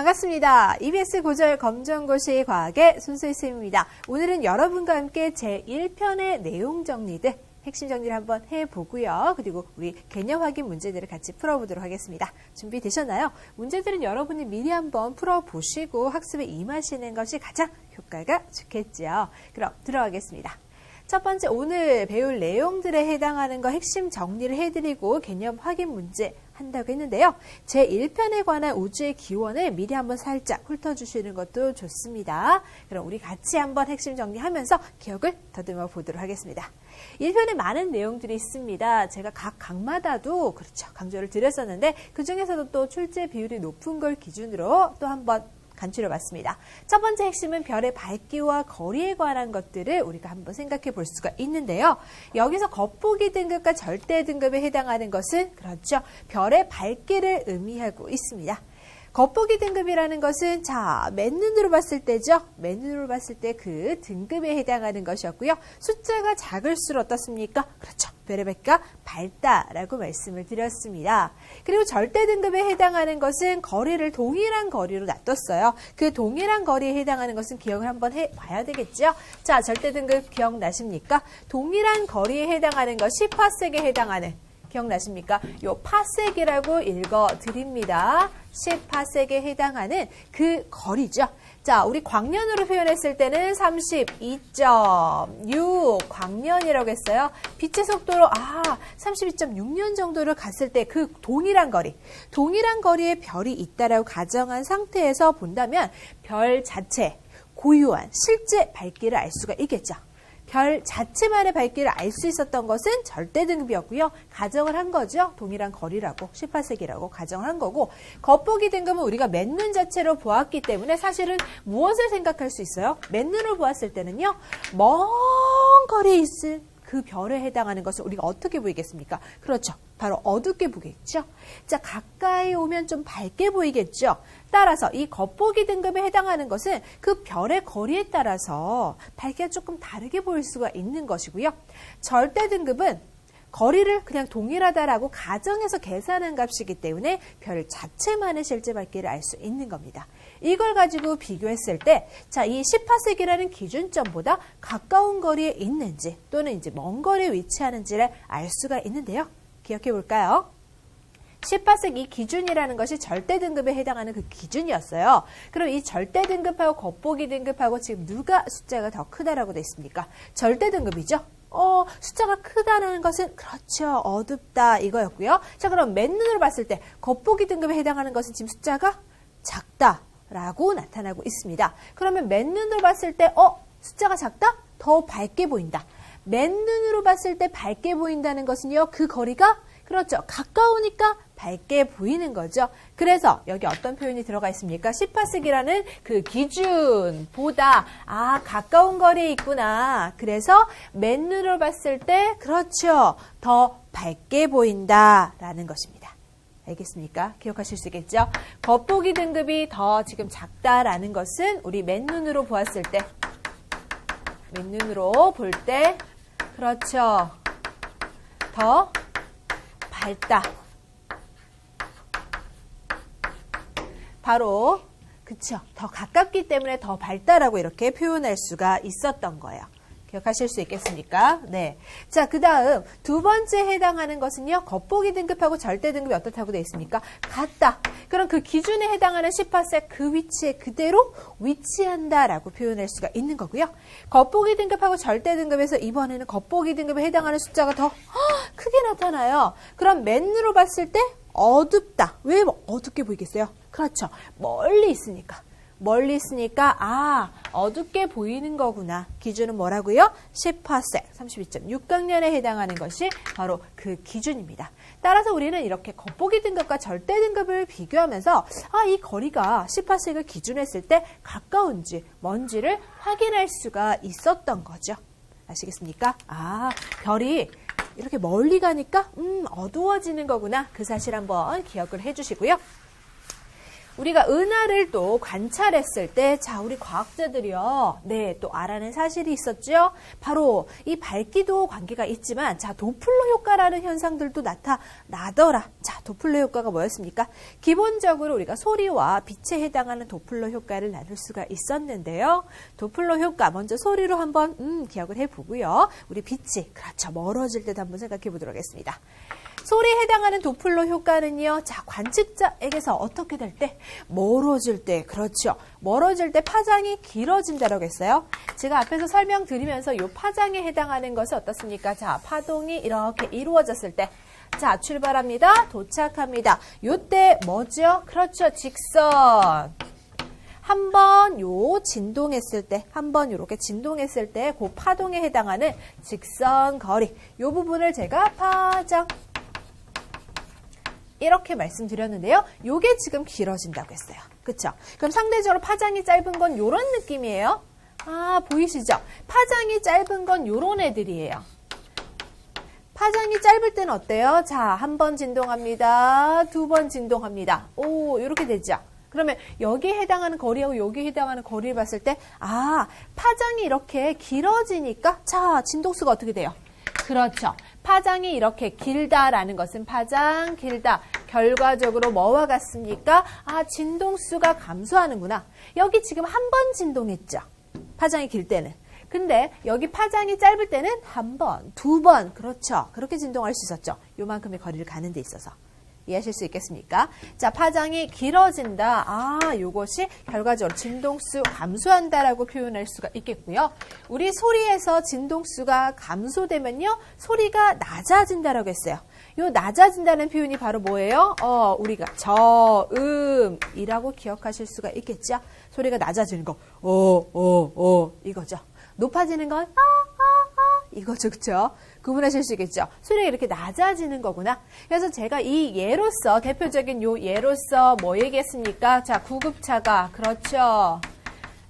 반갑습니다. EBS 고졸 검정고시 과학의 손수희쌤입니다. 오늘은 여러분과 함께 제1편의 내용 정리들, 핵심 정리를 한번 해보고요. 그리고 우리 개념 확인 문제들을 같이 풀어보도록 하겠습니다. 준비되셨나요? 문제들은 여러분이 미리 한번 풀어보시고 학습에 임하시는 것이 가장 효과가 좋겠죠. 그럼 들어가겠습니다. 첫 번째, 오늘 배울 내용들에 해당하는 거 핵심 정리를 해드리고 개념 확인 문제 한다고 했는데요. 제1편에 관한 우주의 기원을 미리 한번 살짝 훑어주시는 것도 좋습니다. 그럼 우리 같이 한번 핵심 정리하면서 기억을 더듬어 보도록 하겠습니다. 1편에 많은 내용들이 있습니다. 제가 각 강마다도 그렇죠, 강조를 드렸었는데 그 중에서도 또 출제 비율이 높은 걸 기준으로 또 한번 간추려 봤습니다. 첫 번째 핵심은 별의 밝기와 거리에 관한 것들을 우리가 한번 생각해 볼 수가 있는데요. 여기서 겉보기 등급과 절대 등급에 해당하는 것은 그렇죠, 별의 밝기를 의미하고 있습니다. 겉보기 등급이라는 것은 자, 맨눈으로 봤을 때죠. 맨눈으로 봤을 때 그 등급에 해당하는 것이었고요. 숫자가 작을수록 어떻습니까? 그렇죠, 별의 밝기가 밝다라고 말씀을 드렸습니다. 그리고 절대 등급에 해당하는 것은 거리를 동일한 거리로 놔뒀어요. 그 동일한 거리에 해당하는 것은 기억을 한번 해봐야 되겠죠. 자, 절대 등급 기억나십니까? 동일한 거리에 해당하는 것 10파섹에 해당하는, 기억나십니까? 요 파섹이라고 읽어드립니다. 10파섹에 해당하는 그 거리죠. 자, 우리 광년으로 표현했을 때는 32.6 광년이라고 했어요. 빛의 속도로 32.6년 정도를 갔을 때 그 동일한 거리에 별이 있다라고 가정한 상태에서 본다면 별 자체, 고유한 실제 밝기를 알 수가 있겠죠. 별 자체만의 밝기를 알 수 있었던 것은 절대 등급이었고요. 가정을 한 거죠. 동일한 거리라고, 10파섹이라고 가정을 한 거고, 겉보기 등급은 우리가 맨눈 자체로 보았기 때문에 사실은 무엇을 생각할 수 있어요? 맨눈으로 보았을 때는요, 먼 거리에 있을 그 별에 해당하는 것을 우리가 어떻게 보이겠습니까? 그렇죠, 바로 어둡게 보겠죠. 자, 가까이 오면 좀 밝게 보이겠죠. 따라서 이 겉보기 등급에 해당하는 것은 그 별의 거리에 따라서 밝기가 조금 다르게 보일 수가 있는 것이고요. 절대 등급은 거리를 그냥 동일하다라고 가정해서 계산한 값이기 때문에 별 자체만의 실제 밝기를 알 수 있는 겁니다. 이걸 가지고 비교했을 때, 자, 이 10파섹이라는 기준점보다 가까운 거리에 있는지 또는 이제 먼 거리에 위치하는지를 알 수가 있는데요. 기억해 볼까요? 10파섹 이 기준이라는 것이 절대 등급에 해당하는 그 기준이었어요. 그럼 이 절대 등급하고 겉보기 등급하고 지금 누가 숫자가 더 크다라고 되어 있습니까? 절대 등급이죠. 숫자가 크다는 것은 그렇죠, 어둡다 이거였고요. 자, 그럼 맨눈으로 봤을 때 겉보기 등급에 해당하는 것은 지금 숫자가 작다라고 나타나고 있습니다. 그러면 맨눈으로 봤을 때 숫자가 작다? 더 밝게 보인다. 맨눈으로 봤을 때 밝게 보인다는 것은요, 그 거리가 그렇죠, 가까우니까 밝게 보이는 거죠. 그래서 여기 어떤 표현이 들어가 있습니까? 10파섹이라는 그 기준보다 가까운 거리에 있구나. 그래서 맨눈으로 봤을 때 그렇죠, 더 밝게 보인다라는 것입니다. 알겠습니까? 기억하실 수 있겠죠? 겉보기 등급이 더 지금 작다라는 것은 우리 맨눈으로 보았을 때, 맨눈으로 볼 때 그렇죠, 더 밝다. 바로 그쵸, 더 가깝기 때문에 더 밝다라고 이렇게 표현할 수가 있었던 거예요. 기억하실 수 있겠습니까? 네. 자, 그 다음 두 번째 해당하는 것은요, 겉보기 등급하고 절대 등급이 어떻다고 되어 있습니까? 같다. 그럼 그 기준에 해당하는 10파섹 그 위치에 그대로 위치한다라고 표현할 수가 있는 거고요. 겉보기 등급하고 절대 등급에서 이번에는 겉보기 등급에 해당하는 숫자가 더 크게 나타나요. 그럼 맨눈으로 봤을 때 어둡다. 왜 어둡게 보이겠어요? 그렇죠, 멀리 있으니까. 어둡게 보이는 거구나. 기준은 뭐라고요? 10파섹, 32.6강년에 해당하는 것이 바로 그 기준입니다. 따라서 우리는 이렇게 겉보기 등급과 절대 등급을 비교하면서 이 거리가 10파섹을 기준했을 때 가까운지 먼지를 확인할 수가 있었던 거죠. 아시겠습니까? 별이 이렇게 멀리 가니까 어두워지는 거구나. 그 사실 한번 기억을 해주시고요. 우리가 은하를 또 관찰했을 때, 자, 우리 과학자들이요. 네, 또 알아낸 사실이 있었죠. 바로 이 밝기도 관계가 있지만, 자, 도플러 효과라는 현상들도 나타나더라. 자, 도플러 효과가 뭐였습니까? 기본적으로 우리가 소리와 빛에 해당하는 도플러 효과를 나눌 수가 있었는데요. 도플러 효과, 먼저 소리로 한번 기억을 해보고요. 우리 빛이, 그렇죠. 멀어질 때도 한번 생각해 보도록 하겠습니다. 소리에 해당하는 도플러 효과는요. 자, 관측자에게서 어떻게 될 때? 멀어질 때. 그렇죠. 멀어질 때 파장이 길어진다라고 했어요. 제가 앞에서 설명드리면서 이 파장에 해당하는 것은 어떻습니까? 자, 파동이 이렇게 이루어졌을 때. 자, 출발합니다. 도착합니다. 요때 뭐죠? 그렇죠. 직선. 한번 요 진동했을 때, 한번 요렇게 진동했을 때 그 파동에 해당하는 직선 거리. 요 부분을 제가 파장. 이렇게 말씀드렸는데요. 요게 지금 길어진다고 했어요. 그쵸? 그럼 상대적으로 파장이 짧은 건 요런 느낌이에요. 아, 보이시죠? 파장이 짧은 건 요런 애들이에요. 파장이 짧을 때는 어때요? 자, 한 번 진동합니다. 두 번 진동합니다. 오, 요렇게 되죠? 그러면 여기에 해당하는 거리하고 여기에 해당하는 거리를 봤을 때, 아, 파장이 이렇게 길어지니까, 자, 진동수가 어떻게 돼요? 그렇죠. 파장이 이렇게 길다라는 것은 파장 길다. 결과적으로 뭐와 같습니까? 아, 진동수가 감소하는구나. 여기 지금 한 번 진동했죠. 파장이 길 때는. 근데 여기 파장이 짧을 때는 한 번, 두 번. 그렇죠. 그렇게 진동할 수 있었죠. 요만큼의 거리를 가는 데 있어서. 이해하실 수 있겠습니까? 자, 파장이 길어진다. 아, 요것이 결과적으로 진동수 감소한다라고 표현할 수가 있겠고요. 우리 소리에서 진동수가 감소되면요, 소리가 낮아진다라고 했어요. 요 낮아진다는 표현이 바로 뭐예요? 우리가 저음이라고 기억하실 수가 있겠죠? 소리가 낮아지는 거, 이거죠. 높아지는 건 이거죠, 그쵸? 구분하실 수 있겠죠? 소리가 이렇게 낮아지는 거구나. 그래서 제가 이 예로서, 대표적인 요 예로서 뭐 얘기했습니까? 자, 구급차가, 그렇죠.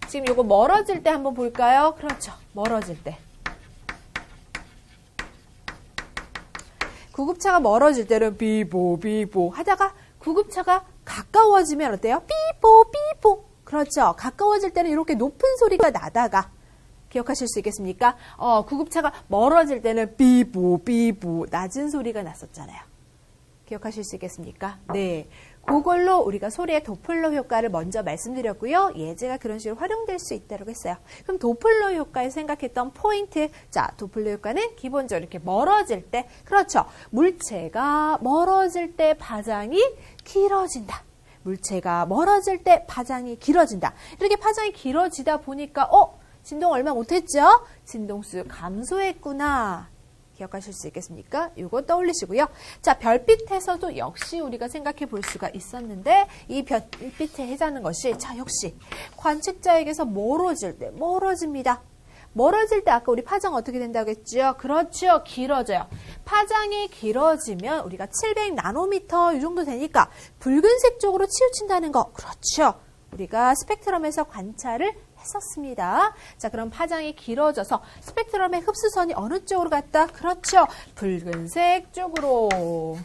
지금 요거 멀어질 때 한번 볼까요? 그렇죠. 멀어질 때. 구급차가 멀어질 때는 비보, 비보 하다가 구급차가 가까워지면 어때요? 비보, 비보. 그렇죠. 가까워질 때는 이렇게 높은 소리가 나다가 기억하실 수 있겠습니까? 구급차가 멀어질 때는 삐부 삐부 낮은 소리가 났었잖아요. 기억하실 수 있겠습니까? 네. 그걸로 우리가 소리의 도플러 효과를 먼저 말씀드렸고요. 예제가 그런 식으로 활용될 수 있다고 했어요. 그럼 도플러 효과에 생각했던 포인트. 자, 도플러 효과는 기본적으로 이렇게 멀어질 때, 그렇죠. 물체가 멀어질 때 파장이 길어진다. 물체가 멀어질 때 파장이 길어진다. 이렇게 파장이 길어지다 보니까 진동 얼마 못했죠? 진동수 감소했구나. 기억하실 수 있겠습니까? 이거 떠올리시고요. 자, 별빛에서도 역시 우리가 생각해 볼 수가 있었는데 이 별빛에 해당하는 것이 자, 역시 관측자에게서 멀어질 때 멀어집니다. 멀어질 때 아까 우리 파장 어떻게 된다고 했죠? 그렇죠. 길어져요. 파장이 길어지면 우리가 700나노미터 이 정도 되니까 붉은색 쪽으로 치우친다는 거. 그렇죠. 우리가 스펙트럼에서 관찰을 했었습니다. 자, 그럼 파장이 길어져서 스펙트럼의 흡수선이 어느 쪽으로 갔다? 그렇죠. 붉은색 쪽으로.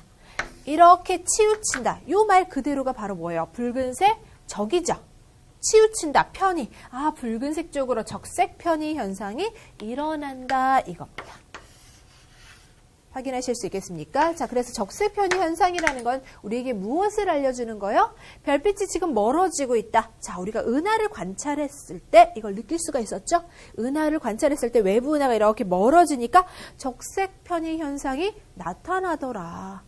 이렇게 치우친다. 이 말 그대로가 바로 뭐예요? 붉은색 적이죠. 치우친다. 편의. 아, 붉은색 쪽으로 적색 편의 현상이 일어난다. 이겁니다. 확인하실 수 있겠습니까? 자, 그래서 적색 편의 현상이라는 건 우리에게 무엇을 알려주는 거예요? 별빛이 지금 멀어지고 있다. 자, 우리가 은하를 관찰했을 때 이걸 느낄 수가 있었죠? 은하를 관찰했을 때 외부 은하가 이렇게 멀어지니까 적색 편의 현상이 나타나더라.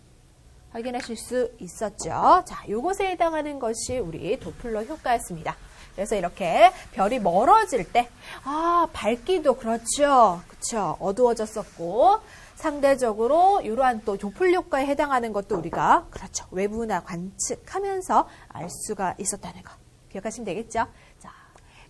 확인하실 수 있었죠? 자, 요것에 해당하는 것이 우리 도플러 효과였습니다. 그래서 이렇게 별이 멀어질 때, 아, 밝기도 그렇죠. 그쵸. 어두워졌었고, 상대적으로 이러한 또 도플러 효과에 해당하는 것도 우리가, 그렇죠. 외부나 관측하면서 알 수가 있었다는 거. 기억하시면 되겠죠? 자.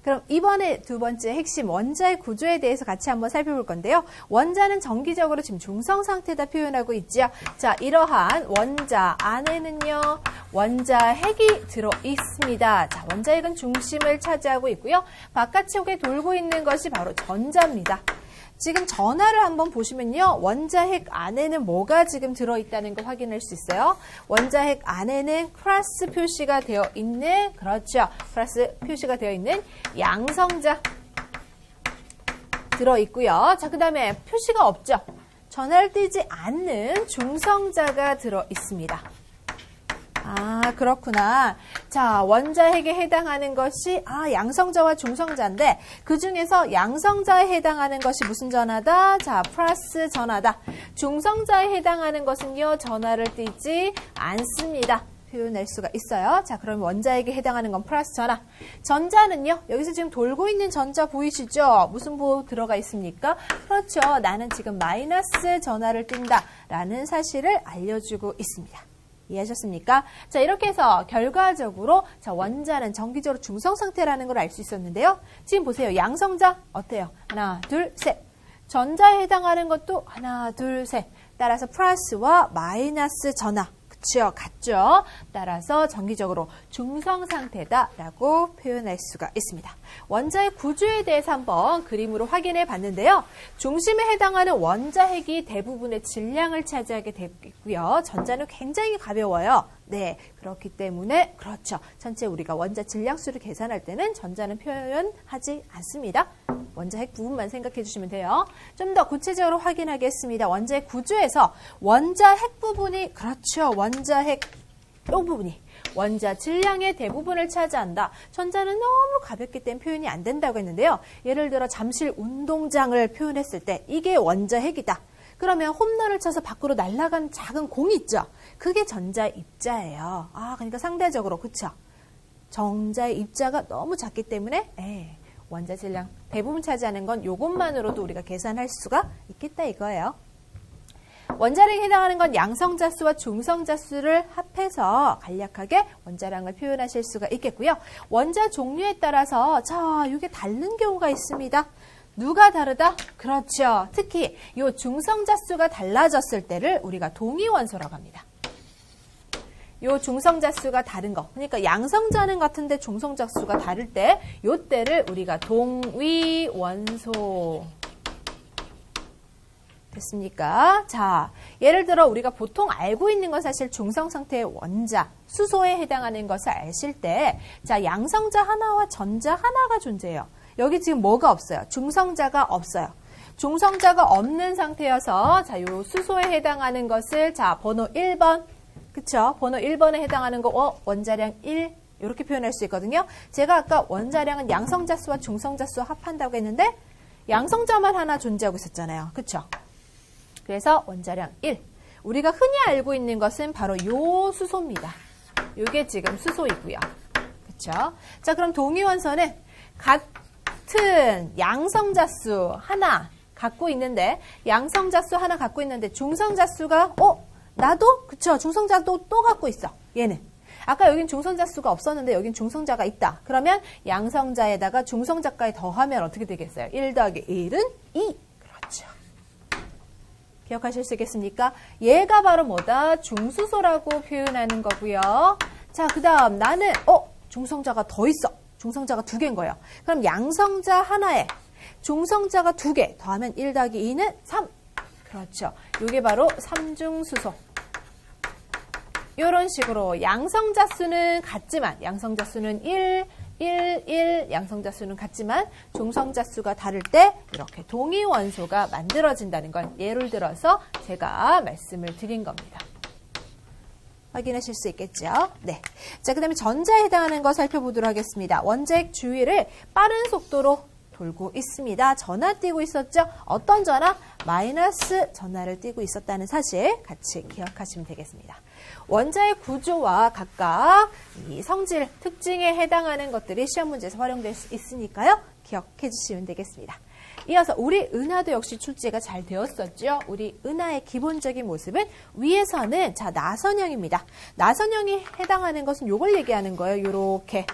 그럼 이번에 두 번째 핵심 원자의 구조에 대해서 같이 한번 살펴볼 건데요. 원자는 정기적으로 지금 중성 상태다 표현하고 있죠. 자, 이러한 원자 안에는요. 원자 핵이 들어 있습니다. 자, 원자 핵은 중심을 차지하고 있고요. 바깥쪽에 돌고 있는 것이 바로 전자입니다. 지금 전하를 한번 보시면요. 원자핵 안에는 뭐가 지금 들어있다는 걸 확인할 수 있어요. 원자핵 안에는 플러스 표시가 되어 있는, 그렇죠. 플러스 표시가 되어 있는 양성자 들어있고요. 자, 그 다음에 표시가 없죠. 전하를 띄지 않는 중성자가 들어있습니다. 아, 그렇구나. 자, 원자핵에 해당하는 것이 양성자와 중성자인데 그 중에서 양성자에 해당하는 것이 무슨 전하다? 자, 플러스 전하다. 중성자에 해당하는 것은요, 전하를 띄지 않습니다. 표현할 수가 있어요. 자, 그럼 원자핵에 해당하는 건 플러스 전하. 전자는요, 여기서 지금 돌고 있는 전자 보이시죠? 무슨 보 들어가 있습니까? 그렇죠. 나는 지금 마이너스 전하를 띈다 라는 사실을 알려주고 있습니다. 이해하셨습니까? 자, 이렇게 해서 결과적으로 자, 원자는 정기적으로 중성 상태라는 걸 알 수 있었는데요. 지금 보세요. 양성자 어때요? 하나, 둘, 셋. 전자에 해당하는 것도 하나, 둘, 셋. 따라서 플러스와 마이너스 전하. 그쵸? 같죠? 따라서 정기적으로 중성 상태다라고 표현할 수가 있습니다. 원자의 구조에 대해서 한번 그림으로 확인해 봤는데요. 중심에 해당하는 원자핵이 대부분의 질량을 차지하게 되고요. 전자는 굉장히 가벼워요. 네, 그렇기 때문에 그렇죠. 전체 우리가 원자 질량수를 계산할 때는 전자는 표현하지 않습니다. 원자핵 부분만 생각해 주시면 돼요. 좀 더 구체적으로 확인하겠습니다. 원자핵 구조에서 원자핵 부분이 그렇죠. 원자핵 이 부분이 원자 질량의 대부분을 차지한다. 전자는 너무 가볍기 때문에 표현이 안 된다고 했는데요. 예를 들어 잠실 운동장을 표현했을 때 이게 원자핵이다. 그러면 홈런을 쳐서 밖으로 날아간 작은 공이 있죠. 그게 전자의 입자예요. 그러니까 상대적으로 그쵸? 전자의 입자가 너무 작기 때문에 원자 질량 대부분 차지하는 건 이것만으로도 우리가 계산할 수가 있겠다 이거예요. 원자량에 해당하는 건 양성자수와 중성자수를 합해서 간략하게 원자량을 표현하실 수가 있겠고요. 원자 종류에 따라서 자, 이게 다른 경우가 있습니다. 누가 다르다? 그렇죠. 특히 이 중성자수가 달라졌을 때를 우리가 동위원소라고 합니다. 이 중성자수가 다른 거. 그러니까 양성자는 같은데 중성자수가 다를 때 이때를 우리가 동위원소. 됐습니까? 자, 예를 들어 우리가 보통 알고 있는 건 사실 중성 상태의 원자, 수소에 해당하는 것을 아실 때 자, 양성자 하나와 전자 하나가 존재해요. 여기 지금 뭐가 없어요? 중성자가 없어요. 중성자가 없는 상태여서 자, 요 수소에 해당하는 것을 자, 번호 1번. 그쵸? 번호 1번에 해당하는 거 원자량 1 이렇게 표현할 수 있거든요. 제가 아까 원자량은 양성자수와 중성자수 합한다고 했는데 양성자만 하나 존재하고 있었잖아요. 그쵸? 그래서 원자량 1. 우리가 흔히 알고 있는 것은 바로 요 수소입니다. 요게 지금 수소이고요. 그쵸? 자, 그럼 동위원소는 같은 양성자수 하나 갖고 있는데 양성자수 하나 갖고 있는데 중성자수가 나도? 그쵸? 중성자도 또 갖고 있어. 얘는. 아까 여긴 중성자수가 없었는데 여긴 중성자가 있다. 그러면 양성자에다가 중성자까지 더하면 어떻게 되겠어요? 1 더하기 1은 2. 그렇죠. 기억하실 수 있겠습니까? 얘가 바로 뭐다? 중수소라고 표현하는 거고요. 자, 그 다음 나는 중성자가 더 있어. 중성자가 2개인 거예요. 그럼 양성자 하나에 중성자가 2개 더하면 1 더하기 2는 3. 그렇죠. 이게 바로 삼중수소. 이런 식으로 양성자수는 같지만 양성자수는 1, 1, 1 양성자수는 같지만 중성자수가 다를 때 이렇게 동위원소가 만들어진다는 걸 예를 들어서 제가 말씀을 드린 겁니다. 확인하실 수 있겠죠? 네. 자, 그 다음에 전자에 해당하는 거 살펴보도록 하겠습니다. 원자핵 주위를 빠른 속도로 돌고 있습니다. 전하 띄고 있었죠? 어떤 전하? 마이너스 전하를 띄고 있었다는 사실 같이 기억하시면 되겠습니다. 원자의 구조와 각각 이 성질, 특징에 해당하는 것들이 시험 문제에서 활용될 수 있으니까요. 기억해 주시면 되겠습니다. 이어서 우리 은하도 역시 출제가 잘 되었었죠. 우리 은하의 기본적인 모습은 위에서는 자 나선형입니다. 나선형이 해당하는 것은 요걸 얘기하는 거예요. 요렇게.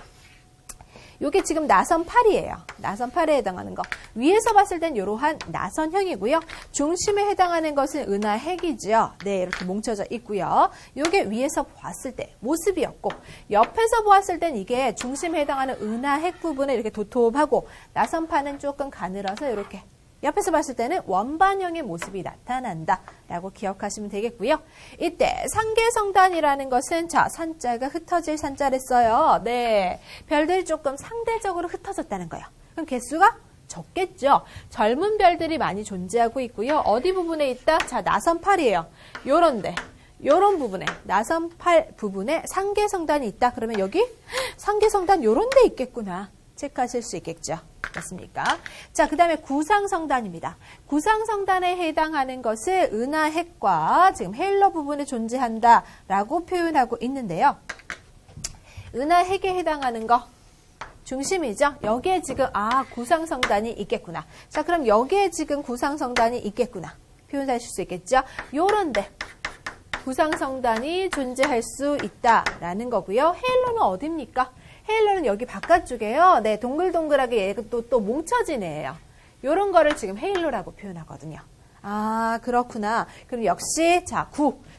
요게 지금 나선팔이에요. 나선팔에 해당하는 거. 위에서 봤을 땐 이러한 나선형이고요. 중심에 해당하는 것은 은하핵이죠. 네, 이렇게 뭉쳐져 있고요. 요게 위에서 봤을 때 모습이었고 옆에서 보았을 땐 이게 중심에 해당하는 은하핵 부분에 이렇게 도톰하고 나선판은 조금 가늘어서 이렇게 옆에서 봤을 때는 원반형의 모습이 나타난다 라고 기억하시면 되겠고요. 이때 상계성단이라는 것은 자, 산자가 흩어질 산자랬어요. 네, 별들이 조금 상대적으로 흩어졌다는 거예요. 그럼 개수가 적겠죠. 젊은 별들이 많이 존재하고 있고요. 어디 부분에 있다? 자, 나선팔이에요. 요런데 요런 부분에 나선팔 부분에 상계성단이 있다. 그러면 여기 상계성단 요런 데 있겠구나. 체크하실 수 있겠죠. 맞습니까? 자, 그 다음에 구상성단입니다. 구상성단에 해당하는 것을 은하핵과 지금 헤일러 부분에 존재한다라고 표현하고 있는데요. 은하핵에 해당하는 거 중심이죠. 여기에 지금 구상성단이 있겠구나. 자, 그럼 여기에 지금 구상성단이 있겠구나. 표현하실 수 있겠죠. 요런데 구상성단이 존재할 수 있다라는 거고요. 헤일러는 어디입니까? 헤일러는 여기 바깥쪽에요. 네, 동글동글하게 얘가 또 뭉쳐진 애예요. 요런 거를 지금 헤일러라고 표현하거든요. 아, 그렇구나. 그럼 역시 자,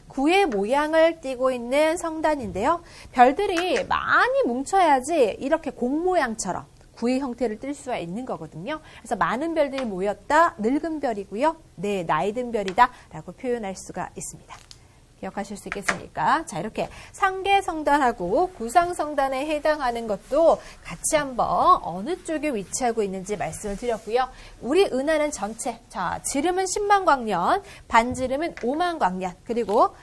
구의 모양을 띠고 있는 성단인데요. 별들이 많이 뭉쳐야지 이렇게 공 모양처럼 구의 형태를 띨 수가 있는 거거든요. 그래서 많은 별들이 모였다. 늙은 별이고요. 네, 나이 든 별이다 라고 표현할 수가 있습니다. 기억하실 수 있겠습니까? 자, 이렇게 상계성단하고 구상성단에 해당하는 것도 같이 한번 어느 쪽에 위치하고 있는지 말씀을 드렸고요. 우리 은하는 전체, 자, 지름은 10만 광년, 반지름은 5만 광년, 그리고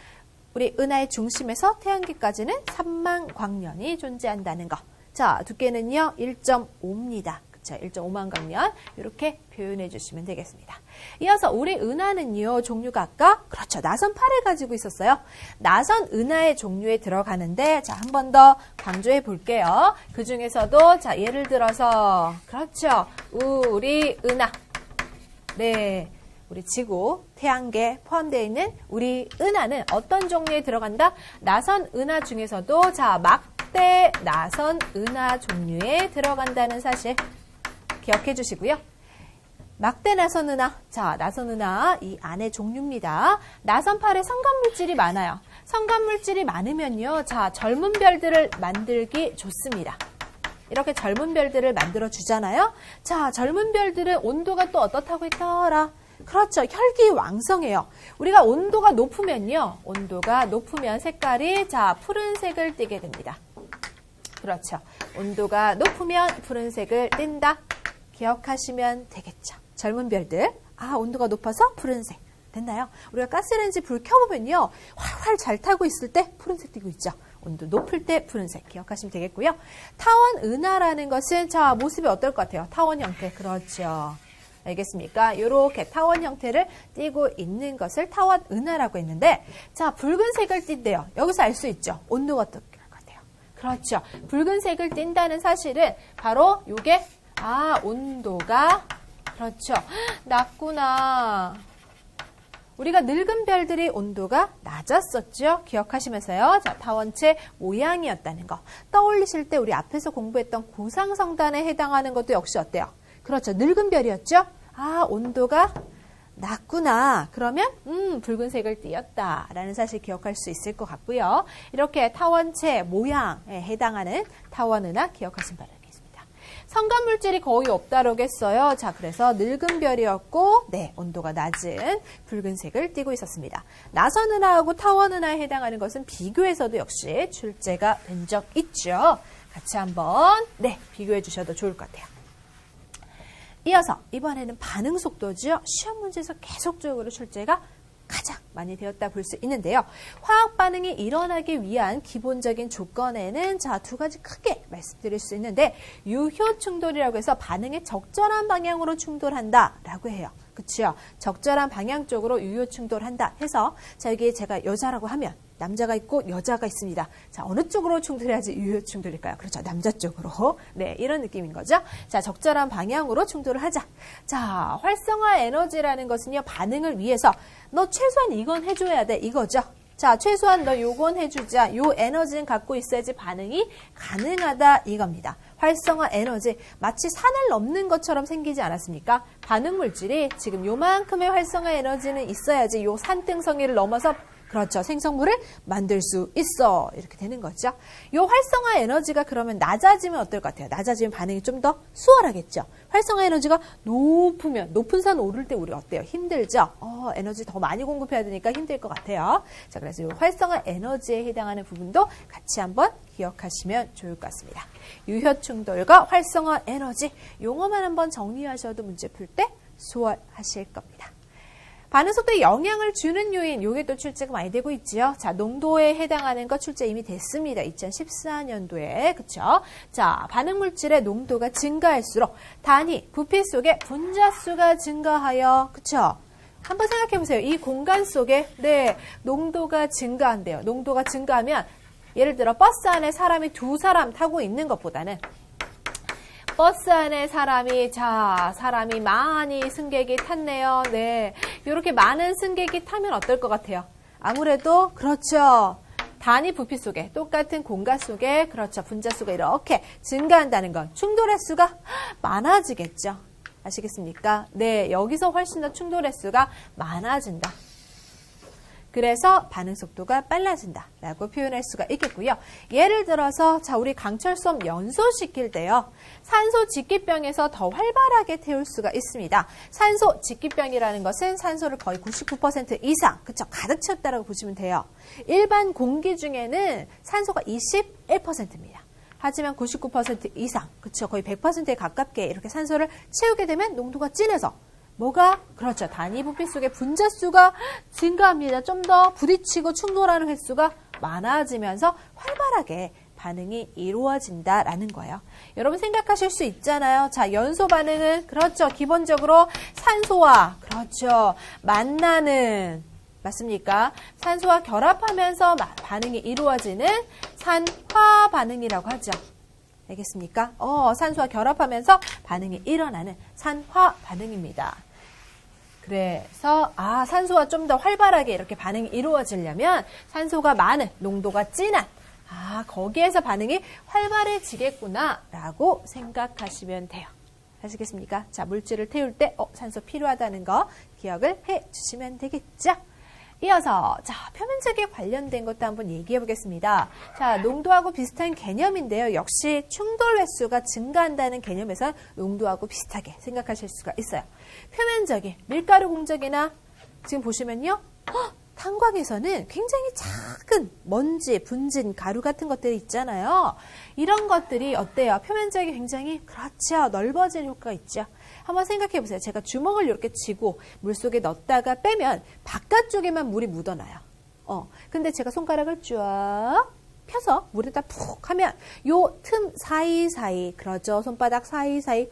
우리 은하의 중심에서 태양계까지는 3만 광년이 존재한다는 거. 자, 두께는요, 1.5입니다. 그쵸? 1.5만 광년. 이렇게 표현해 주시면 되겠습니다. 이어서 우리 은하는요, 종류가 아까, 그렇죠. 나선팔을 가지고 있었어요. 나선 은하의 종류에 들어가는데, 자, 한 번 더 강조해 볼게요. 그 중에서도, 자, 예를 들어서, 그렇죠. 우리 은하. 네. 우리 지구, 태양계 포함되어 있는 우리 은하는 어떤 종류에 들어간다? 나선 은하 중에서도, 자, 막대 나선 은하 종류에 들어간다는 사실 기억해 주시고요. 막대 나선 은하, 자, 나선 은하 이 안에 종류입니다. 나선팔에 성간물질이 많아요. 성간물질이 많으면요, 자, 젊은 별들을 만들기 좋습니다. 이렇게 젊은 별들을 만들어 주잖아요. 자, 젊은 별들은 온도가 또 어떻다고 했더라? 그렇죠. 혈기왕성해요. 우리가 온도가 높으면요, 온도가 높으면 색깔이 자, 푸른색을 띠게 됩니다. 그렇죠. 온도가 높으면 푸른색을 띈다. 기억하시면 되겠죠. 젊은 별들, 온도가 높아서 푸른색. 됐나요? 우리가 가스레인지 불 켜보면요, 활활 잘 타고 있을 때 푸른색 띄고 있죠. 온도 높을 때 푸른색 기억하시면 되겠고요. 타원 은하라는 것은 자, 모습이 어떨 것 같아요? 타원 형태. 그렇죠. 알겠습니까? 이렇게 타원 형태를 띠고 있는 것을 타원 은하라고 했는데, 자, 붉은색을 띈대요. 여기서 알 수 있죠. 온도가 어떻게 할 것 같아요? 그렇죠. 붉은색을 띈다는 사실은 바로 이게 온도가 그렇죠. 낮구나. 우리가 늙은 별들이 온도가 낮았었죠. 기억하시면서요. 자, 타원체 모양이었다는 거. 떠올리실 때 우리 앞에서 공부했던 구상성단에 해당하는 것도 역시 어때요? 그렇죠. 늙은 별이었죠. 온도가 낮구나. 그러면 붉은색을 띄었다라는 사실 기억할 수 있을 것 같고요. 이렇게 타원체 모양에 해당하는 타원은하 기억하신 바랍니다. 성간물질이 거의 없다라고 했어요. 자, 그래서 늙은 별이었고, 네, 온도가 낮은 붉은색을 띠고 있었습니다. 나선은하하고 타원은하에 해당하는 것은 비교해서도 역시 출제가 된 적 있죠. 같이 한번, 네, 비교해 주셔도 좋을 것 같아요. 이어서 이번에는 반응 속도죠. 시험 문제에서 계속적으로 출제가 가장 많이 되었다 볼 수 있는데요. 화학 반응이 일어나기 위한 기본적인 조건에는 자, 두 가지 크게 말씀드릴 수 있는데, 유효 충돌이라고 해서 반응의 적절한 방향으로 충돌한다라고 해요. 그렇죠? 적절한 방향 쪽으로 유효 충돌한다 해서, 자, 여기 제가 여자라고 하면 남자가 있고 여자가 있습니다. 자, 어느 쪽으로 충돌해야지 유효 충돌일까요? 그렇죠. 남자 쪽으로. 네, 이런 느낌인 거죠. 자, 적절한 방향으로 충돌을 하자. 자, 활성화 에너지라는 것은요, 반응을 위해서 너 최소한 이건 해줘야 돼. 이거죠. 자, 최소한 너 요건 해주자. 요 에너지는 갖고 있어야지 반응이 가능하다. 이겁니다. 활성화 에너지. 마치 산을 넘는 것처럼 생기지 않았습니까? 반응 물질이 지금 요만큼의 활성화 에너지는 있어야지 요 산등성이를 넘어서 그렇죠. 생성물을 만들 수 있어. 이렇게 되는 거죠. 이 활성화 에너지가 그러면 낮아지면 어떨 것 같아요? 낮아지면 반응이 좀 더 수월하겠죠. 활성화 에너지가 높으면, 높은 산 오를 때 우리 어때요? 힘들죠? 에너지 더 많이 공급해야 되니까 힘들 것 같아요. 자, 그래서 이 활성화 에너지에 해당하는 부분도 같이 한번 기억하시면 좋을 것 같습니다. 유효 충돌과 활성화 에너지, 용어만 한번 정리하셔도 문제 풀 때 수월하실 겁니다. 반응 속도에 영향을 주는 요인, 요게 또 출제가 많이 되고 있지요. 자, 농도에 해당하는 거 출제 이미 됐습니다. 2014년도에. 그쵸? 자, 반응 물질의 농도가 증가할수록 단위, 부피 속의 분자수가 증가하여, 그쵸? 한번 생각해 보세요. 이 공간 속에, 농도가 증가한대요. 농도가 증가하면, 예를 들어 버스 안에 사람이 2사람 타고 있는 것보다는 버스 안에 사람이 많이 승객이 탔네요. 네. 이렇게 많은 승객이 타면 어떨 것 같아요? 아무래도, 그렇죠. 단위 부피 속에, 똑같은 공간 속에, 그렇죠. 분자수가 이렇게 증가한다는 건 충돌 횟수가 많아지겠죠. 아시겠습니까? 네. 여기서 훨씬 더 충돌 횟수가 많아진다. 그래서 반응 속도가 빨라진다 라고 표현할 수가 있겠고요. 예를 들어서 자 우리 강철수업 연소시킬 때요. 산소 직기병에서 더 활발하게 태울 수가 있습니다. 산소 직기병이라는 것은 산소를 거의 99% 이상 그쵸 가득 채웠다라고 보시면 돼요. 일반 공기 중에는 산소가 21%입니다. 하지만 99% 이상 그쵸 거의 100%에 가깝게 이렇게 산소를 채우게 되면 농도가 진해서 뭐가? 그렇죠. 단위 부피 속의 분자수가 증가합니다. 좀 더 부딪히고 충돌하는 횟수가 많아지면서 활발하게 반응이 이루어진다라는 거예요. 여러분 생각하실 수 있잖아요. 자, 연소 반응은 그렇죠. 기본적으로 산소와 그렇죠. 만나는 맞습니까? 산소와 결합하면서 반응이 이루어지는 산화 반응이라고 하죠. 알겠습니까? 산소와 결합하면서 반응이 일어나는 산화 반응입니다. 그래서 산소와 좀 더 활발하게 이렇게 반응이 이루어지려면 산소가 많은 농도가 진한 거기에서 반응이 활발해지겠구나 라고 생각하시면 돼요. 아시겠습니까? 자, 물질을 태울 때 산소 필요하다는 거 기억을 해 주시면 되겠죠? 이어서 자 표면적에 관련된 것도 한번 얘기해 보겠습니다. 자 농도하고 비슷한 개념인데요. 역시 충돌 횟수가 증가한다는 개념에서 농도하고 비슷하게 생각하실 수가 있어요. 표면적인 밀가루 공정이나 지금 보시면요. 탄광에서는 굉장히 작은 먼지, 분진, 가루 같은 것들이 있잖아요. 이런 것들이 어때요? 표면적이 굉장히 그렇죠. 넓어지는 효과가 있죠. 한번 생각해 보세요. 제가 주먹을 이렇게 쥐고 물속에 넣었다가 빼면 바깥쪽에만 물이 묻어나요. 근데 제가 손가락을 쫙 펴서 물에다 푹 하면 요 틈 사이사이 그러죠. 손바닥 사이사이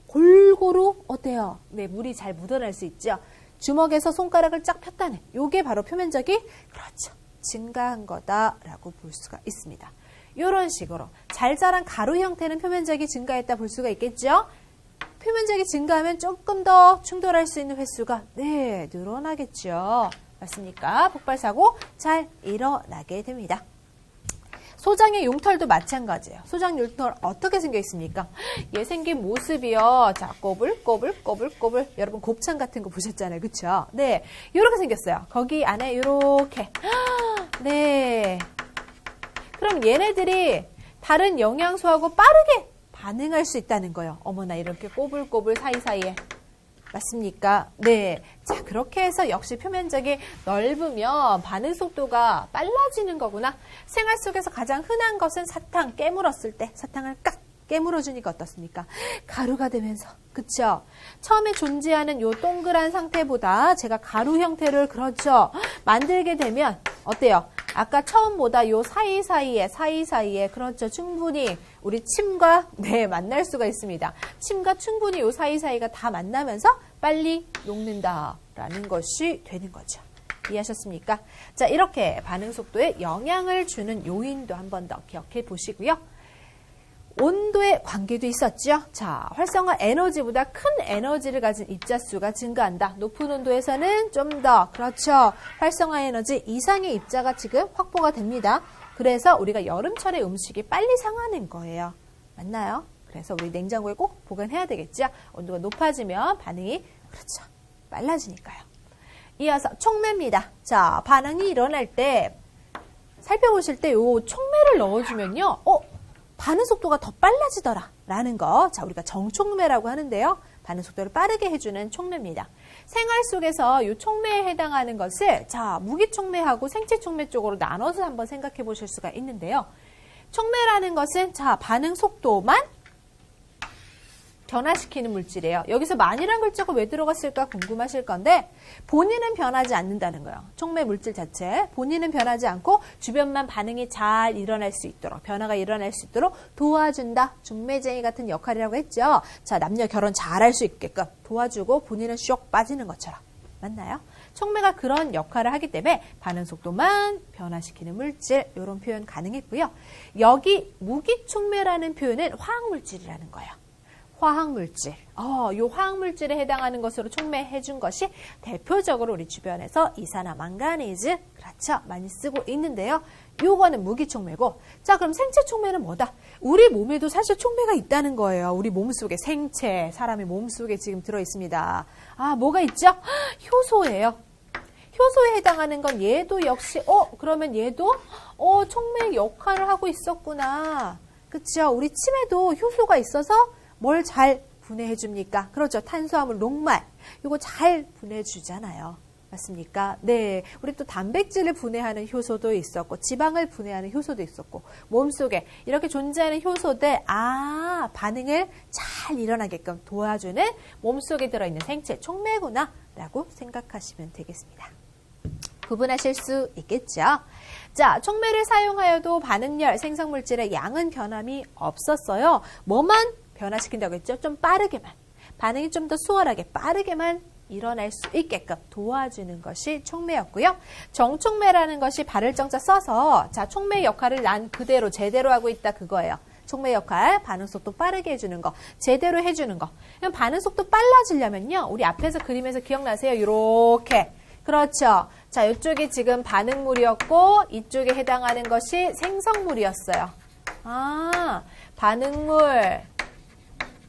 골고루 어때요? 네, 물이 잘 묻어날 수 있죠. 주먹에서 손가락을 쫙 폈다는 요게 바로 표면적이 그렇죠. 증가한 거다라고 볼 수가 있습니다. 이런 식으로 잘 자란 가루 형태는 표면적이 증가했다 볼 수가 있겠죠. 표면적이 증가하면 조금 더 충돌할 수 있는 횟수가 늘어나겠죠. 맞습니까? 폭발사고 잘 일어나게 됩니다. 소장의 용털도 마찬가지예요. 소장 용털 어떻게 생겨 있습니까? 얘 생긴 모습이요. 자, 꼬불꼬불. 여러분 곱창 같은 거 보셨잖아요. 그쵸? 네. 요렇게 생겼어요. 거기 안에 요렇게. 네. 그럼 얘네들이 다른 영양소하고 빠르게 반응할 수 있다는 거예요. 어머나 이렇게 꼬불꼬불 사이사이에. 맞습니까? 네. 자, 그렇게 해서 역시 표면적이 넓으면 반응 속도가 빨라지는 거구나. 생활 속에서 가장 흔한 것은 사탕, 깨물었을 때 사탕을 깍 깨물어주니까 어떻습니까? 가루가 되면서. 그쵸? 처음에 존재하는 요 동그란 상태보다 제가 가루 형태를 그렇죠. 만들게 되면 어때요? 아까 처음보다 요 사이사이에 그렇죠. 충분히 우리 침과 만날 수가 있습니다. 침과 충분히 요 사이사이가 다 만나면서 빨리 녹는다라는 것이 되는 거죠. 이해하셨습니까? 자, 이렇게 반응 속도에 영향을 주는 요인도 한 번 더 기억해 보시고요. 온도의 관계도 있었죠. 자, 활성화 에너지보다 큰 에너지를 가진 입자수가 증가한다. 높은 온도에서는 좀 더 그렇죠. 활성화 에너지 이상의 입자가 지금 확보가 됩니다. 그래서 우리가 여름철에 음식이 빨리 상하는 거예요. 맞나요? 그래서 우리 냉장고에 꼭 보관해야 되겠죠. 온도가 높아지면 반응이 그렇죠. 빨라지니까요. 이어서 촉매입니다. 자, 반응이 일어날 때 살펴보실 때 요 촉매를 넣어주면요. 반응 속도가 더 빨라지더라 라는 거. 자, 우리가 정촉매라고 하는데요. 반응 속도를 빠르게 해주는 촉매입니다. 생활 속에서 이 촉매에 해당하는 것을 자, 무기촉매하고 생체촉매 쪽으로 나눠서 한번 생각해 보실 수가 있는데요. 촉매라는 것은 자, 반응 속도만 변화시키는 물질이에요. 여기서 만이란 글자가 왜 들어갔을까 궁금하실 건데 본인은 변하지 않는다는 거예요. 촉매 물질 자체. 본인은 변하지 않고 주변만 반응이 잘 일어날 수 있도록 변화가 일어날 수 있도록 도와준다. 중매쟁이 같은 역할이라고 했죠. 자, 남녀 결혼 잘할 수 있게끔 도와주고 본인은 쇽 빠지는 것처럼. 맞나요? 촉매가 그런 역할을 하기 때문에 반응 속도만 변화시키는 물질 이런 표현 가능했고요. 여기 무기촉매라는 표현은 화학물질이라는 거예요. 화학물질. 요 화학물질에 해당하는 것으로 촉매해 준 것이 대표적으로 우리 주변에서 이산화망가니즈, 그렇죠. 많이 쓰고 있는데요. 요거는 무기촉매고, 자, 그럼 생체촉매는 뭐다? 우리 몸에도 사실 촉매가 있다는 거예요. 우리 몸속에 생체, 사람의 몸속에 지금 들어있습니다. 뭐가 있죠? 효소예요. 효소에 해당하는 건 얘도 역시, 그러면 얘도, 촉매 역할을 하고 있었구나. 그쵸? 우리 침에도 효소가 있어서 뭘 잘 분해해 줍니까? 그렇죠. 탄수화물, 녹말. 이거 잘 분해해 주잖아요. 맞습니까? 네. 우리 또 단백질을 분해하는 효소도 있었고, 지방을 분해하는 효소도 있었고, 몸속에 이렇게 존재하는 효소들, 반응을 잘 일어나게끔 도와주는 몸속에 들어있는 생체, 촉매구나, 라고 생각하시면 되겠습니다. 구분하실 수 있겠죠? 자, 촉매를 사용하여도 반응열, 생성물질의 양은 변함이 없었어요. 뭐만 변화시킨다고 했죠? 좀 빠르게만. 반응이 좀 더 수월하게 빠르게만 일어날 수 있게끔 도와주는 것이 촉매였고요. 정촉매라는 것이 발을 정자 써서 자, 촉매 역할을 난 그대로 제대로 하고 있다 그거예요. 촉매 역할, 반응 속도 빠르게 해주는 거, 제대로 해주는 거. 그럼 반응 속도 빨라지려면요. 우리 앞에서 그림에서 기억나세요? 이렇게. 그렇죠. 자, 이쪽이 지금 반응물이었고 이쪽에 해당하는 것이 생성물이었어요. 반응물.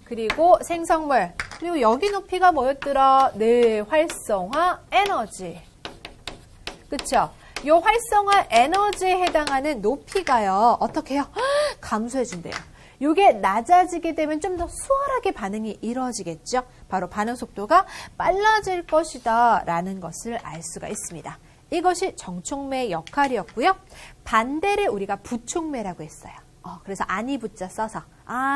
그리고 생성물. 그리고 여기 높이가 뭐였더라? 네, 활성화 에너지. 그쵸? 이 활성화 에너지에 해당하는 높이가요. 어떻게 해요? 감소해준대요. 이게 낮아지게 되면 좀 더 수월하게 반응이 이루어지겠죠? 바로 반응 속도가 빨라질 것이다 라는 것을 알 수가 있습니다. 이것이 정촉매의 역할이었고요. 반대를 우리가 부촉매라고 했어요. 그래서 아니 부자 써서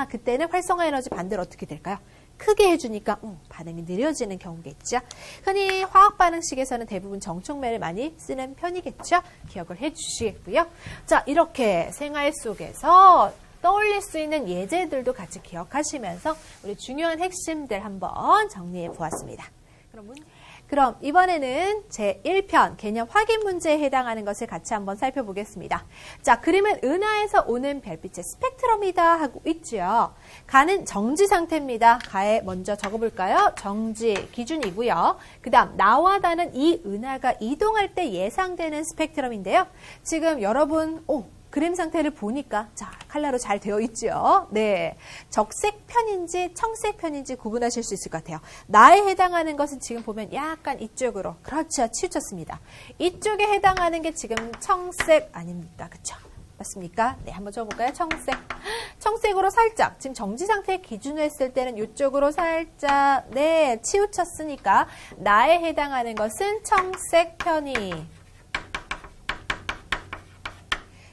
그때는 활성화 에너지 반대로 어떻게 될까요? 크게 해주니까 반응이 느려지는 경우가 있죠. 흔히 화학 반응식에서는 대부분 정촉매를 많이 쓰는 편이겠죠. 기억을 해주시겠고요. 자, 이렇게 생활 속에서 떠올릴 수 있는 예제들도 같이 기억하시면서 우리 중요한 핵심들 한번 정리해 보았습니다. 그럼 이번에는 제1편 개념 확인 문제에 해당하는 것을 같이 한번 살펴보겠습니다. 자, 그림은 은하에서 오는 별빛의 스펙트럼이다 하고 있죠. 가는 정지 상태입니다. 가에 먼저 적어볼까요? 정지 기준이고요. 그 다음 나와 다는 이 은하가 이동할 때 예상되는 스펙트럼인데요. 지금 여러분 그림 상태를 보니까 자, 칼라로 잘 되어 있죠. 네, 적색 편인지 청색 편인지 구분하실 수 있을 것 같아요. 나에 해당하는 것은 지금 보면 약간 이쪽으로 그렇죠. 치우쳤습니다. 이쪽에 해당하는 게 지금 청색 아닙니까? 그렇죠? 맞습니까? 네, 한번 적어볼까요? 청색. 청색으로 살짝 지금 정지 상태 기준으로 했을 때는 이쪽으로 살짝 네, 치우쳤으니까 나에 해당하는 것은 청색 편이.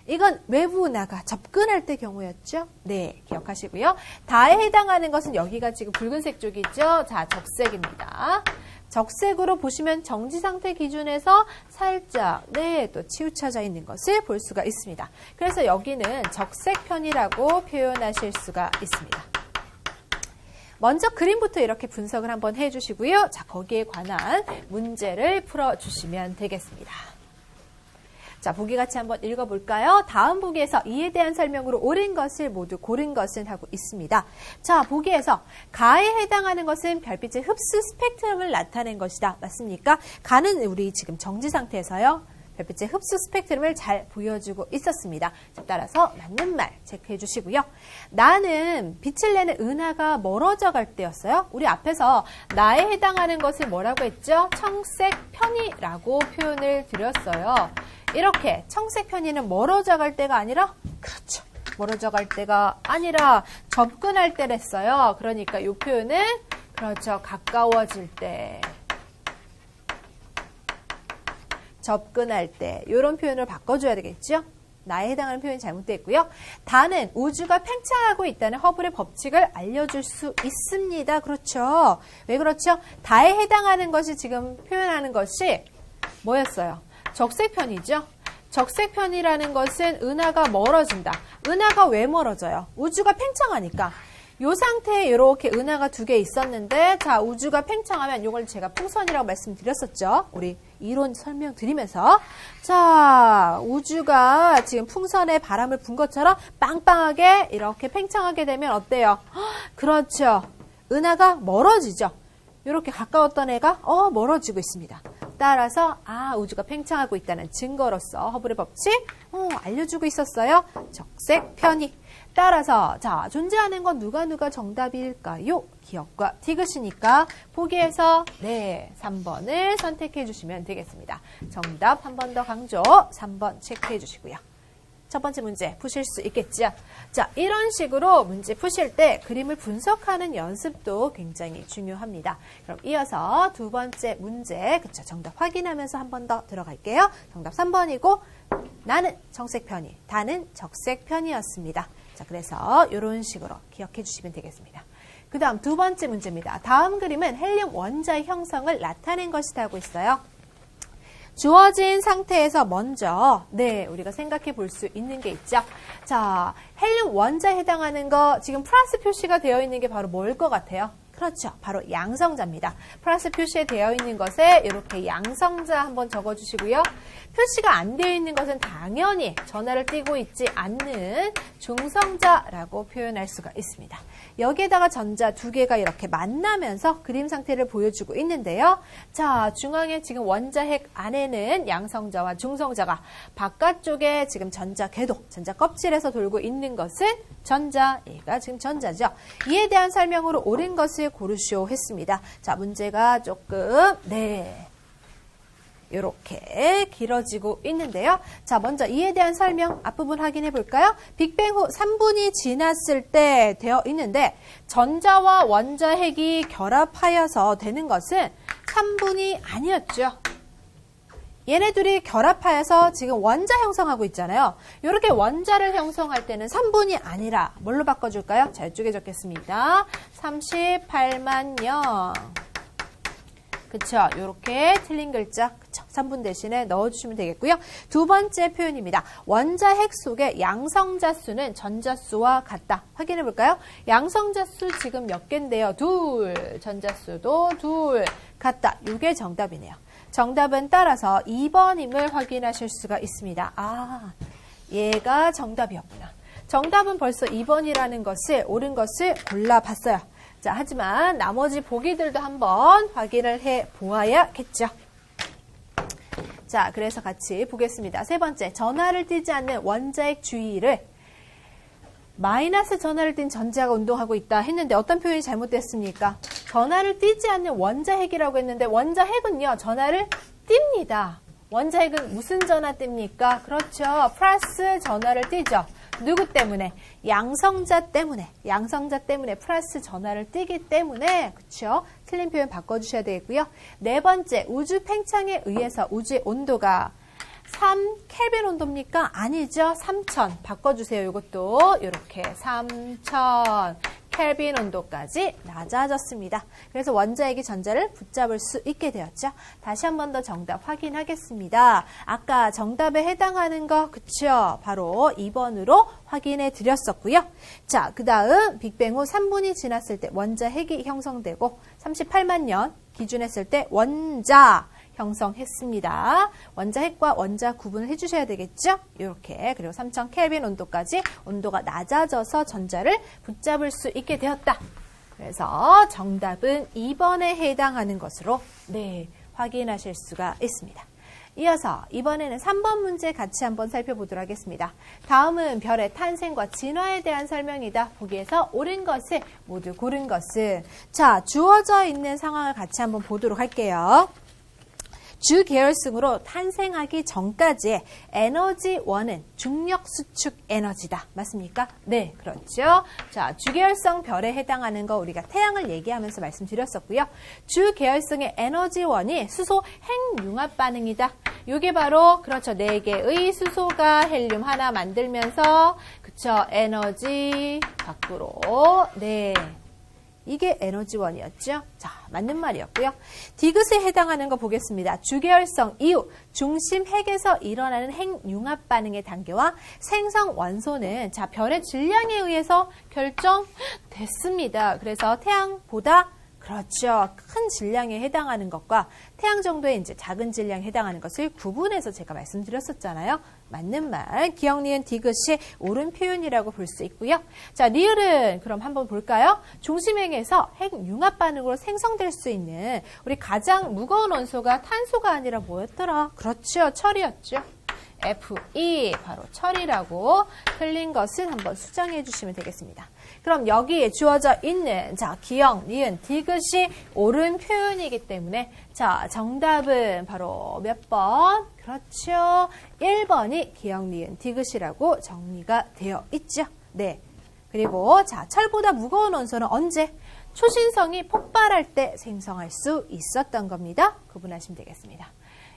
이건 외부 은하가 접근할 때 경우였죠? 네, 기억하시고요. 다에 해당하는 것은 여기가 지금 붉은색 쪽이죠? 자, 적색입니다. 적색으로 보시면 정지 상태 기준에서 살짝 네, 또 치우쳐져 있는 것을 볼 수가 있습니다. 그래서 여기는 적색 편이라고 표현하실 수가 있습니다. 먼저 그림부터 이렇게 분석을 한번 해주시고요. 자, 거기에 관한 문제를 풀어주시면 되겠습니다. 자, 보기 같이 한번 읽어볼까요? 다음 보기에서 이에 대한 설명으로 옳은 것을 모두 고른 것은 하고 있습니다. 자, 보기에서 가에 해당하는 것은 별빛의 흡수 스펙트럼을 나타낸 것이다. 맞습니까? 가는 우리 지금 정지 상태에서요. 별빛의 흡수 스펙트럼을 잘 보여주고 있었습니다. 자, 따라서 맞는 말 체크해 주시고요. 나는 빛을 내는 은하가 멀어져 갈 때였어요. 우리 앞에서 나에 해당하는 것을 뭐라고 했죠? 청색 편이라고 표현을 드렸어요. 이렇게 청색 편이는 멀어져 갈 때가 아니라 그렇죠. 멀어져 갈 때가 아니라 접근할 때랬어요. 그러니까 이 표현은 그렇죠. 가까워질 때. 접근할 때 이런 표현을 바꿔줘야 되겠죠. 나에 해당하는 표현이 잘못되어 있고요. 다는 우주가 팽창하고 있다는 허블의 법칙을 알려줄 수 있습니다. 그렇죠. 왜 그렇죠? 다에 해당하는 것이 지금 표현하는 것이 뭐였어요? 적색편이죠. 적색편이라는 것은 은하가 멀어진다. 은하가 왜 멀어져요? 우주가 팽창하니까. 이 상태에 이렇게 은하가 두 개 있었는데 자 우주가 팽창하면 이걸 제가 풍선이라고 말씀드렸었죠. 우리 이론 설명드리면서 자 우주가 지금 풍선에 바람을 분 것처럼 빵빵하게 이렇게 팽창하게 되면 어때요? 그렇죠. 은하가 멀어지죠. 이렇게 가까웠던 애가 멀어지고 있습니다. 따라서 우주가 팽창하고 있다는 증거로서 허블의 법칙 알려주고 있었어요. 적색 편이. 따라서 자 존재하는 건 누가 정답일까요? 기억과 디귿이니까 보기에서 3번을 선택해 주시면 되겠습니다. 정답 한 번 더 강조 3번 체크해 주시고요. 첫 번째 문제 푸실 수 있겠죠? 자, 이런 식으로 문제 푸실 때 그림을 분석하는 연습도 굉장히 중요합니다. 그럼 이어서 두 번째 문제, 그쵸? 정답 확인하면서 한 번 더 들어갈게요. 정답 3번이고, 나는 청색 편이, 다는 적색 편이었습니다. 자, 그래서 이런 식으로 기억해 주시면 되겠습니다. 그 다음 두 번째 문제입니다. 다음 그림은 헬륨 원자의 형성을 나타낸 것이다 하고 있어요. 주어진 상태에서 먼저 우리가 생각해 볼 수 있는 게 있죠. 자, 헬륨 원자에 해당하는 거 지금 플러스 표시가 되어 있는 게 바로 뭘 것 같아요? 그렇죠. 바로 양성자입니다. 플러스 표시에 되어 있는 것에 이렇게 양성자 한번 적어주시고요. 표시가 안 되어 있는 것은 당연히 전하를 띠고 있지 않는 중성자라고 표현할 수가 있습니다. 여기에다가 전자 두 개가 이렇게 만나면서 그림 상태를 보여주고 있는데요. 자, 중앙에 지금 원자핵 안에는 양성자와 중성자가 바깥쪽에 지금 전자 궤도, 전자 껍질에서 돌고 있는 것은 전자, 얘가 지금 전자죠. 이에 대한 설명으로 옳은 것을 고르시오 했습니다. 자, 문제가 조금 이렇게 길어지고 있는데요. 자, 먼저 이에 대한 설명 앞부분 확인해 볼까요? 빅뱅 후 3분이 지났을 때 되어 있는데 전자와 원자핵이 결합하여서 되는 것은 3분이 아니었죠. 얘네 둘이 결합하여서 지금 원자 형성하고 있잖아요. 이렇게 원자를 형성할 때는 3분이 아니라 뭘로 바꿔줄까요? 자, 이쪽에 적겠습니다. 38만 년. 그쵸? 이렇게 틀린 글자, 그쵸? 3분 대신에 넣어주시면 되겠고요. 두 번째 표현입니다. 원자핵 속의 양성자 수는 전자 수와 같다. 확인해 볼까요? 양성자 수 지금 몇 개인데요? 둘. 전자 수도 둘. 같다. 이게 정답이네요. 정답은 따라서 2번임을 확인하실 수가 있습니다. 얘가 정답이었구나. 정답은 벌써 2번이라는 것을, 옳은 것을 골라봤어요. 자, 하지만 나머지 보기들도 한번 확인을 해 보아야겠죠. 자, 그래서 같이 보겠습니다. 세 번째, 전하를 띠지 않는 원자핵 주위를 마이너스 전하를 띤 전자가 운동하고 있다 했는데 어떤 표현이 잘못됐습니까? 전하를 띠지 않는 원자핵이라고 했는데 원자핵은요, 전하를 띱니다. 원자핵은 무슨 전하 띱니까? 그렇죠. 플러스 전하를 띠죠. 누구 때문에? 양성자 때문에. 양성자 때문에 플러스 전하를 띠기 때문에, 그쵸? 틀린 표현 바꿔주셔야 되겠고요. 네 번째, 우주 팽창에 의해서 우주의 온도가 3 켈빈 온도입니까? 아니죠. 3000 바꿔주세요. 이것도 이렇게 3000 켈빈 온도까지 낮아졌습니다. 그래서 원자핵이 전자를 붙잡을 수 있게 되었죠. 다시 한 번 더 정답 확인하겠습니다. 아까 정답에 해당하는 거 그쵸? 바로 2번으로 확인해 드렸었고요. 자, 그 다음 빅뱅 후 3분이 지났을 때 원자핵이 형성되고 38만 년 기준했을 때 원자 형성했습니다. 원자핵과 원자 구분을 해주셔야 되겠죠? 이렇게. 그리고 3000 켈빈 온도까지 온도가 낮아져서 전자를 붙잡을 수 있게 되었다. 그래서 정답은 2번에 해당하는 것으로 확인하실 수가 있습니다. 이어서 이번에는 3번 문제 같이 한번 살펴보도록 하겠습니다. 다음은 별의 탄생과 진화에 대한 설명이다. 보기에서 옳은 것을 모두 고른 것은. 자, 주어져 있는 상황을 같이 한번 보도록 할게요. 주 계열승으로 탄생하기 전까지의 에너지1은 중력 수축 에너지다. 맞습니까? 네, 그렇죠. 자, 주계열성 별에 해당하는 거 우리가 태양을 얘기하면서 말씀드렸었고요. 주계열성의 에너지1이 수소 핵융합 반응이다. 이게 바로 그렇죠. 4개의 수소가 헬륨 하나 만들면서 그쵸. 에너지 밖으로 네. 이게 에너지1이었죠. 자, 맞는 말이었고요. 디귿에 해당하는 거 보겠습니다. 주계열성 이후 중심 핵에서 일어나는 핵융합 반응의 단계와 생성 원소는 자, 별의 질량에 의해서 결정됐습니다. 그래서 태양보다 그렇죠. 큰 질량에 해당하는 것과 태양 정도의 이제 작은 질량에 해당하는 것을 구분해서 제가 말씀드렸었잖아요. 맞는 말. 기억, 니은, 디귿이 옳은 표현이라고 볼 수 있고요. 자, 리을은 그럼 한번 볼까요? 중심핵에서 핵융합 반응으로 생성될 수 있는 우리 가장 무거운 원소가 탄소가 아니라 뭐였더라? 그렇죠. 철이었죠. Fe 바로 철이라고 틀린 것은 한번 수정해 주시면 되겠습니다. 그럼 여기에 주어져 있는 자 기억, 니은, 디귿이 옳은 표현이기 때문에 자 정답은 바로 몇 번? 그렇죠. 1번이 기억, 니은, 디귿이라고 정리가 되어 있죠. 네. 그리고 자 철보다 무거운 원소는 언제? 초신성이 폭발할 때 생성할 수 있었던 겁니다. 구분하시면 되겠습니다.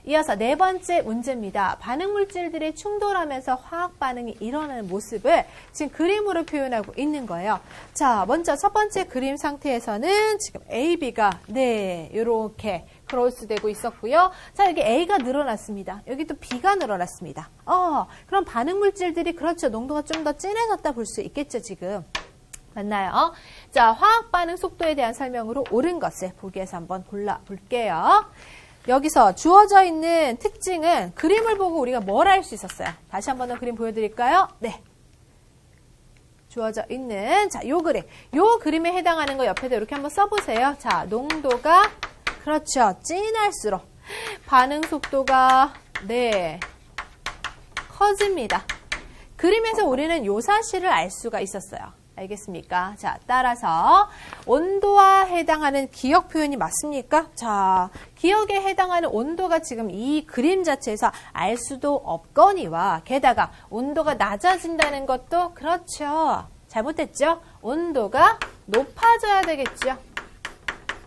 이어서 4번째 문제입니다. 반응물질들이 충돌하면서 화학 반응이 일어나는 모습을 지금 그림으로 표현하고 있는 거예요. 자, 먼저 첫 번째 그림 상태에서는 지금 A, B가 네, 이렇게 크로스되고 있었고요. 자, 여기 A가 늘어났습니다. 여기 또 B가 늘어났습니다. 그럼 반응물질들이 그렇죠. 농도가 좀 더 진해졌다 볼 수 있겠죠, 지금. 맞나요? 자, 화학 반응 속도에 대한 설명으로 옳은 것을 보기에서 한번 골라볼게요. 여기서 주어져 있는 특징은 그림을 보고 우리가 뭘 알 수 있었어요? 다시 한번 더 그림 보여드릴까요? 네. 주어져 있는 자, 요 그림. 요 그림에 해당하는 거 옆에도 이렇게 한번 써보세요. 자, 농도가 그렇죠. 진할수록 반응 속도가 네 커집니다. 그림에서 우리는 요 사실을 알 수가 있었어요. 알겠습니까? 자, 따라서 온도와 해당하는 기억 표현이 맞습니까? 자, 기억에 해당하는 온도가 지금 이 그림 자체에서 알 수도 없거니와 게다가 온도가 낮아진다는 것도 그렇죠. 잘못됐죠? 온도가 높아져야 되겠죠.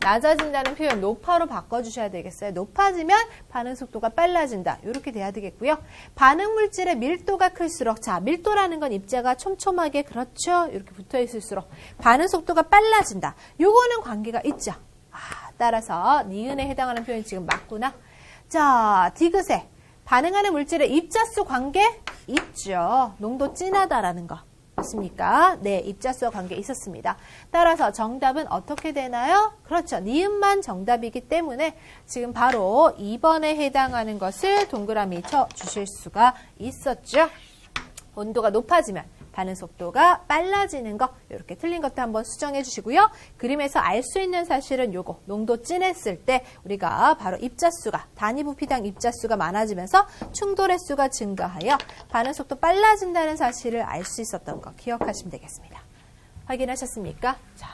낮아진다는 표현 높아로 바꿔주셔야 되겠어요. 높아지면 반응 속도가 빨라진다. 이렇게 돼야 되겠고요. 반응 물질의 밀도가 클수록 자 밀도라는 건 입자가 촘촘하게 그렇죠. 이렇게 붙어 있을수록 반응 속도가 빨라진다. 요거는 관계가 있죠. 따라서 니은에 해당하는 표현이 지금 맞구나. 자 디귿에 반응하는 물질의 입자수 관계 있죠. 농도 진하다라는 거. 맞습니까? 네, 입자수와 관계 있었습니다. 따라서 정답은 어떻게 되나요? 그렇죠. 니은만 정답이기 때문에 지금 바로 2번에 해당하는 것을 동그라미 쳐 주실 수가 있었죠. 온도가 높아지면 반응 속도가 빨라지는 거 이렇게 틀린 것도 한번 수정해 주시고요. 그림에서 알 수 있는 사실은 요거 농도 진했을 때 우리가 바로 입자수가 단위 부피당 입자수가 많아지면서 충돌 횟수가 증가하여 반응 속도 빨라진다는 사실을 알 수 있었던 거 기억하시면 되겠습니다. 확인하셨습니까? 자,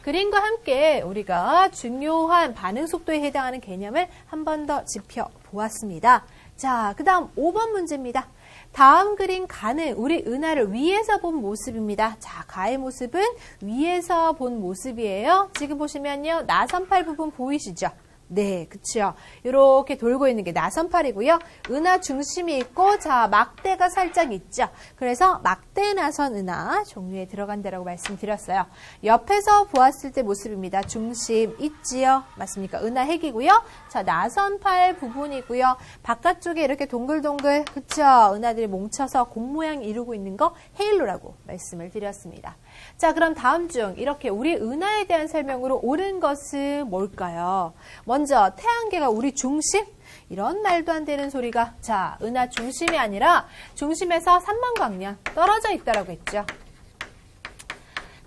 그림과 함께 우리가 중요한 반응 속도에 해당하는 개념을 한 번 더 짚어보았습니다. 자, 그 다음 5번 문제입니다. 다음 그림 가는 우리 은하를 위에서 본 모습입니다. 자, 가의 모습은 위에서 본 모습이에요. 지금 보시면요. 나선팔 부분 보이시죠? 네, 그쵸. 이렇게 돌고 있는 게 나선팔이고요. 은하 중심이 있고, 자, 막대가 살짝 있죠. 그래서 막대 나선 은하 종류에 들어간다라고 말씀드렸어요. 옆에서 보았을 때 모습입니다. 중심 있지요? 맞습니까? 은하 핵이고요. 자, 나선팔 부분이고요. 바깥쪽에 이렇게 동글동글, 그쵸. 은하들이 뭉쳐서 공 모양 이루고 있는 거 헤일로라고 말씀을 드렸습니다. 자, 그럼 다음 중 이렇게 우리 은하에 대한 설명으로 옳은 것은 뭘까요? 먼저 태양계가 우리 중심? 이런 말도 안 되는 소리가 자, 은하 중심이 아니라 중심에서 3만 광년 떨어져 있다라고 했죠.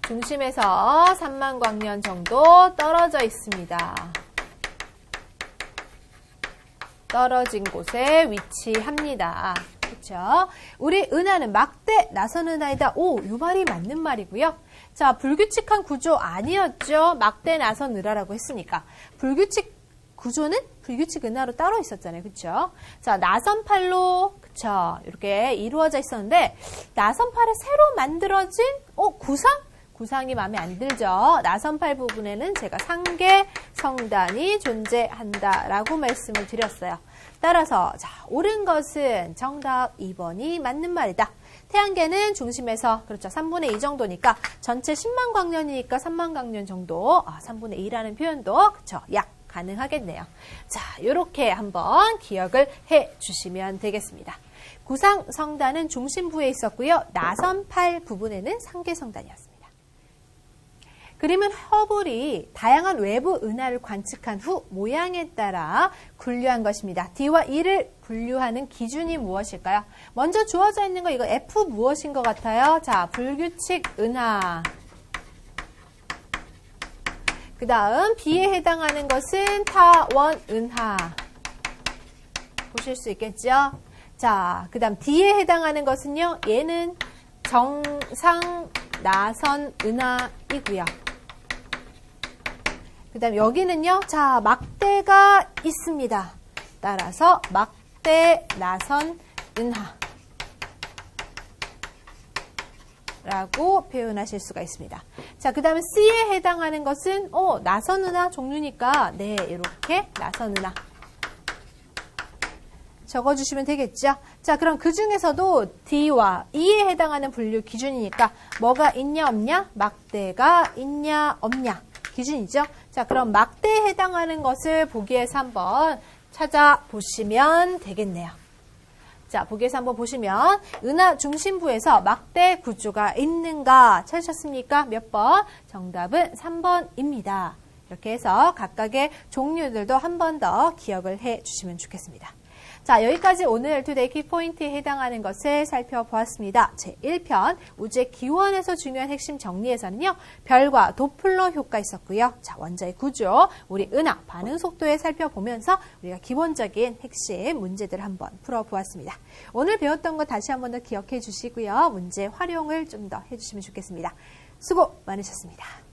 중심에서 3만 광년 정도 떨어져 있습니다. 떨어진 곳에 위치합니다. 그렇죠? 우리 은하는 막대 나선 은하이다. 오, 이 말이 맞는 말이고요. 자, 불규칙한 구조 아니었죠. 막대 나선 은하라고 했으니까. 불규칙 구조는 불규칙 은하로 따로 있었잖아요. 그렇죠? 자, 나선팔로 그쵸? 이렇게 이루어져 있었는데 나선팔에 새로 만들어진 구상이 마음에 안 들죠. 나선팔 부분에는 제가 상계 성단이 존재한다라고 말씀을 드렸어요. 따라서 자, 옳은 것은 정답 2번이 맞는 말이다. 태양계는 중심에서 그렇죠. 3분의 2 정도니까 전체 10만 광년이니까 3만 광년 정도 3분의 2라는 표현도 그렇죠. 약 가능하겠네요. 자, 이렇게 한번 기억을 해 주시면 되겠습니다. 구상 성단은 중심부에 있었고요. 나선팔 부분에는 상계 성단이었습니다. 그림은 허블이 다양한 외부 은하를 관측한 후 모양에 따라 분류한 것입니다. D와 E를 분류하는 기준이 무엇일까요? 먼저 주어져 있는 거 이거 F 무엇인 것 같아요? 자, 불규칙 은하. 그 다음 B에 해당하는 것은 타원 은하. 보실 수 있겠죠? 자, 그 다음 D에 해당하는 것은요. 얘는 정상 나선 은하이고요. 그 다음 여기는요. 자, 막대가 있습니다. 따라서 막대 나선 은하 라고 표현하실 수가 있습니다. 자, 그 다음에 C에 해당하는 것은 나선 은하 종류니까 네, 이렇게 나선 은하 적어주시면 되겠죠. 자, 그럼 그 중에서도 D와 E에 해당하는 분류 기준이니까 뭐가 있냐 없냐? 막대가 있냐 없냐? 기준이죠. 자, 그럼 막대에 해당하는 것을 보기에서 한번 찾아보시면 되겠네요. 자, 보기에서 한번 보시면 은하 중심부에서 막대 구조가 있는가 찾으셨습니까? 몇 번? 정답은 3번입니다. 이렇게 해서 각각의 종류들도 한 번 더 기억을 해 주시면 좋겠습니다. 자, 여기까지 오늘 투데이 키포인트에 해당하는 것을 살펴보았습니다. 제1편 우주의 기원에서 중요한 핵심 정리에서는요. 별과 도플러 효과 있었고요. 자, 원자의 구조, 우리 은하 반응 속도에 살펴보면서 우리가 기본적인 핵심 문제들을 한번 풀어보았습니다. 오늘 배웠던 거 다시 한번 더 기억해 주시고요. 문제 활용을 좀 더 해주시면 좋겠습니다. 수고 많으셨습니다.